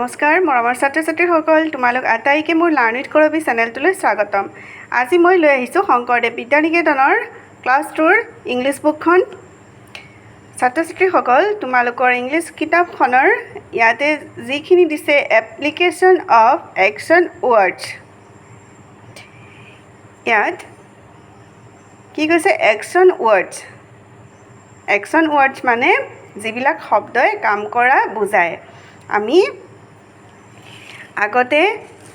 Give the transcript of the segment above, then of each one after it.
নমস্কাৰ মৰমৰ ছাত্ৰ ছাত্ৰীসকল, তোমালোক আটাইকে মোৰ লাৰ্ণ উইথ কৰবী চেনেলটোলৈ স্বাগতম। আজি মই লৈ আহিছোঁ শংকৰদেৱ বিদ্যানিকেতনৰ ক্লাছ 2ৰ ইংলিছ বুকখন। ছাত্ৰ ছাত্ৰীসকল, তোমালোকৰ ইংলিছ কিতাপখনৰ ইয়াতে যিখিনি দিছে এপ্লিকেশ্যন অফ একশ্যন ৱৰ্ডছ, ইয়াত কি কৈছে? Action words. একশ্যন ৱৰ্ডছ মানে যিবিলাক শব্দই কাম কৰা বুজায়। আমি আগতে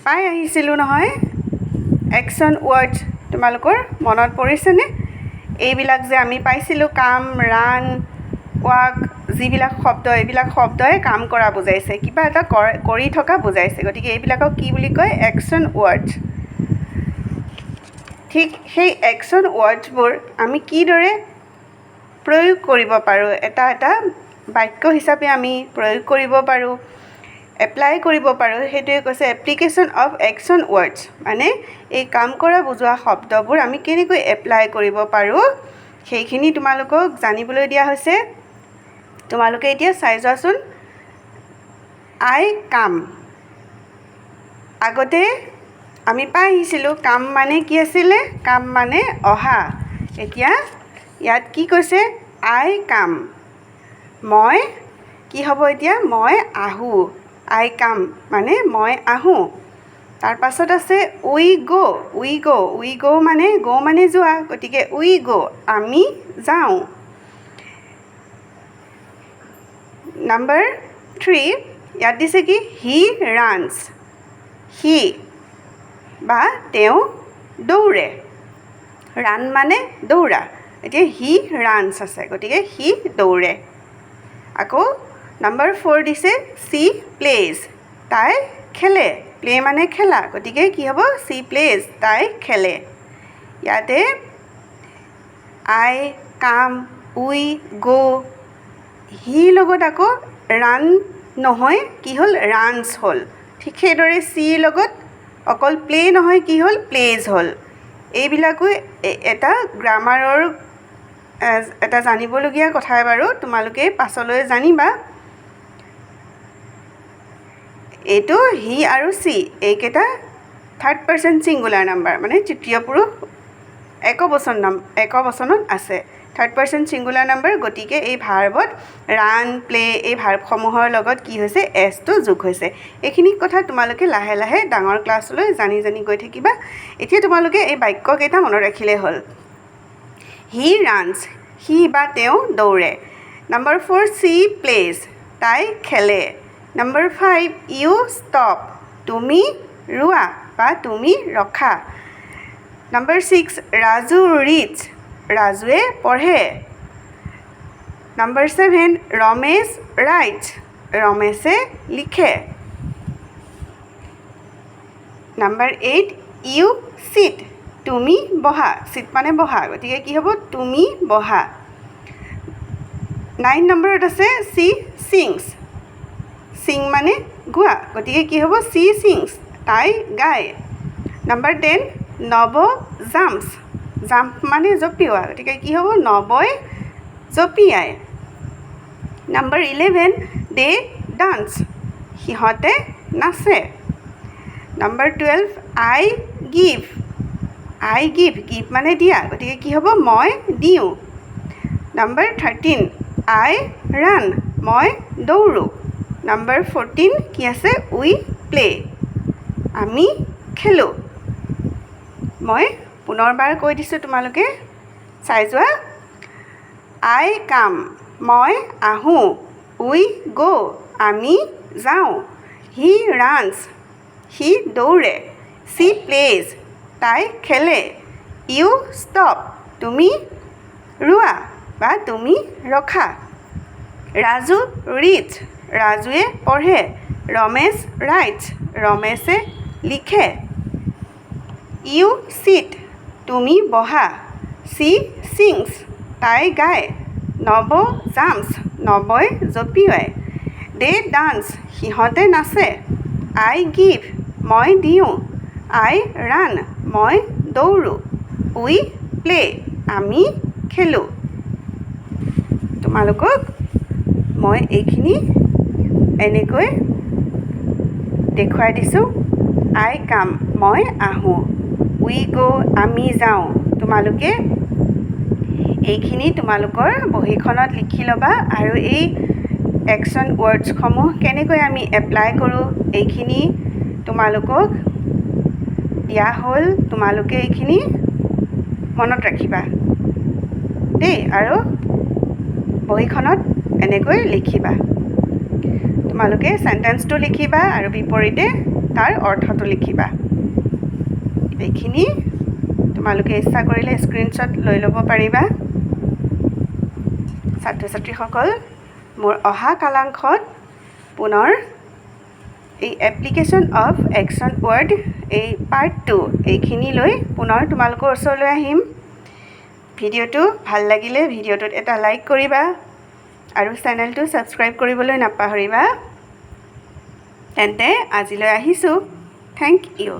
পাই আহিছিলোঁ নহয় একশ্যন ৱৰ্ডছ, তোমালোকৰ মনত পৰিছেনে? এইবিলাক যে আমি পাইছিলোঁ কাম, ৰান, ৱাক, যিবিলাক শব্দ, এইবিলাক শব্দই কাম কৰা বুজাইছে, কিবা এটা কৰি থকা বুজাইছে। গতিকে এইবিলাকক কি বুলি কয়? Action words. ঠিক সেই একশ্যন ৱৰ্ডছবোৰ আমি কিদৰে প্ৰয়োগ কৰিব পাৰোঁ, এটা এটা বাক্য হিচাপে আমি প্ৰয়োগ কৰিব পাৰোঁ, এপ্লাই কৰিব পাৰোঁ, সেইটোৱে কৈছে এপ্লিকেশ্যন অফ একশ্যন ৱৰ্ডছ। মানে এই কাম কৰা বুজোৱা শব্দবোৰ আমি কেনেকৈ এপ্লাই কৰিব পাৰোঁ সেইখিনি তোমালোকক জানিবলৈ দিয়া হৈছে। তোমালোকে এতিয়া চাই যোৱাচোন। আই কাম, আগতে আমি পাই আহিছিলোঁ কাম মানে কি আছিলে? কাম মানে অহা। এতিয়া ইয়াত কি কৈছে? আই কাম, মই কি হ'ব এতিয়া? মই আহোঁ। আই কাম মানে মই আহোঁ। তাৰ পাছত আছে উই গ'। উই গ', উই গ' মানে গ' মানে যোৱা, গতিকে উই গ', আমি যাওঁ। নম্বৰ 3, ইয়াত দিছে কি? হি ৰানছ, সি বা তেওঁ দৌৰে। ৰান মানে দৌৰা, এতিয়া হি ৰানছ আছে, গতিকে সি দৌৰে। আকৌ নম্বৰ 4 দিছে চি প্লেজ, তাই খেলে। প্লে মানে খেলা, গতিকে কি হ'ব? চি প্লেজ, তাই খেলে। ইয়াতে আই কাম, উই গ', হি লগত আকৌ ৰান নহয়, কি হ'ল? ৰানছ হ'ল। ঠিক সেইদৰে চিৰ লগত অকল প্লে নহয়, কি হ'ল? প্লেজ হ'ল। এইবিলাকো এটা গ্ৰামাৰৰ এটা জানিবলগীয়া কথা বাৰু, তোমালোকে পাছলৈ জানিবা। এইটো হি আৰু চি এইকেইটা থাৰ্ড পাৰ্চন ছিংগুলাৰ নাম্বাৰ, মানে তৃতীয় পুৰুষ একবচনত আছে। থাৰ্ড পাৰ্চন ছিংগুলাৰ নাম্বাৰ, গতিকে এই ভাৰ্বত ৰান, প্লে এই ভাৰ্বসমূহৰ লগত কি হৈছে? এছটো যোগ হৈছে। এইখিনি কথা তোমালোকে লাহে লাহে ডাঙৰ ক্লাছলৈ জানি জানি গৈ থাকিবা। এতিয়া তোমালোকে এই বাক্যকেইটা মনত ৰাখিলেই হ'ল। হি ৰানছ, সি বা তেওঁ দৌৰে। নম্বৰ 4 চি প্লেজ, তাই খেলে। নম্বৰ 5 ইউ ষ্টপ, তুমি ৰোৱা বা তুমি ৰখা। নম্বৰ 6 ৰাজু ৰিডছ, ৰাজুৱে পঢ়ে। নম্বৰ 7 ৰমেশ ৰাইটছ, ৰমেশে লিখে। নম্বৰ 8 ইউ চিট, তুমি বহা। চিট মানে বহা, গতিকে কি হ'ব? তুমি বহা। 9 নম্বৰত আছে চি ছিংছ, ছিং মানে গোৱা, গতিকে কি হ'ব? চি ছিংছ, তাই গায়। নম্বৰ 10 নৱ জাম্পছ, জাম্প মানে জঁপিওৱা, গতিকে কি হ'ব? নৱই জঁপিয়ায়। নম্বৰ 11 দে ডান্স, সিহঁতে নাচে। নম্বৰ 12 আই গিভ, আই গিভ, গিভ মানে দিয়া, গতিকে কি হ'ব? মই দিওঁ। নম্বৰ 13 আই ৰান, মই দৌৰোঁ। নম্বৰ 14 কি আছে? উই প্লে, আমি খেলোঁ। মই পুনৰবাৰ কৈ দিছোঁ, তোমালোকে চাই যোৱা। আই কাম, মই আহোঁ। উই গ', আমি যাওঁ। হি ৰানছ, সি দৌৰে। চি প্লেজ, তাই খেলে। ইউ ষ্টপ, তুমি ৰোৱা বা তুমি ৰখা। ৰাজু ৰিডছ, ৰাজুৱে পঢ়ে। ৰমেশ ৰাইটছ, ৰমেশে লিখে। ইউ চিট, তুমি বহা। চি ছিংছ, তাই গায়। নৱ জাম্পছ, নৱই জঁপিয়ায়। দে ডান্স, সিহঁতে নাচে। আই গিভ, মই দিওঁ। আই ৰান, মই দৌৰোঁ। উই প্লে, আমি খেলোঁ। তোমালোকক মই এইখিনি এনেকৈ দেখুৱাই দিছোঁ আই কাম মই আহোঁ উই গো আমি যাওঁ তোমালোকে এইখিনি তোমালোকৰ বহীখনত লিখি ল'বা আৰু এই একশ্যন ৱৰ্ডছসমূহ কেনেকৈ আমি এপ্লাই কৰোঁ এইখিনি তোমালোকক দিয়া হ'ল তোমালোকে এইখিনি মনত ৰাখিবা দেই আৰু বহীখনত এনেকৈ লিখিবা তোমালোকে সেন্টেন্সটো লিখিবা আৰু বিপৰীতে তাৰ অৰ্থটো লিখিবা এইখিনি তোমালোকে ইচ্ছা কৰিলে স্ক্ৰীনশ্বট লৈ ল'ব পাৰিবা ছাত্ৰ ছাত্ৰীসকল মোৰ অহা কালাংশত পুনৰ এই এপ্লিকেশ্যন অফ একশ্যন ৱৰ্ড এই পাৰ্ট 2 এইখিনি লৈ পুনৰ তোমালোকৰ ওচৰলৈ আহিম ভিডিঅ'টো ভাল লাগিলে ভিডিঅ'টোত এটা লাইক কৰিবা আৰু চেনেলটো সাবস্ক্ৰাইব কৰিবলৈ নাপাহৰিবা তেন্তে আজিলৈ আহিছোঁ থেংক ইউ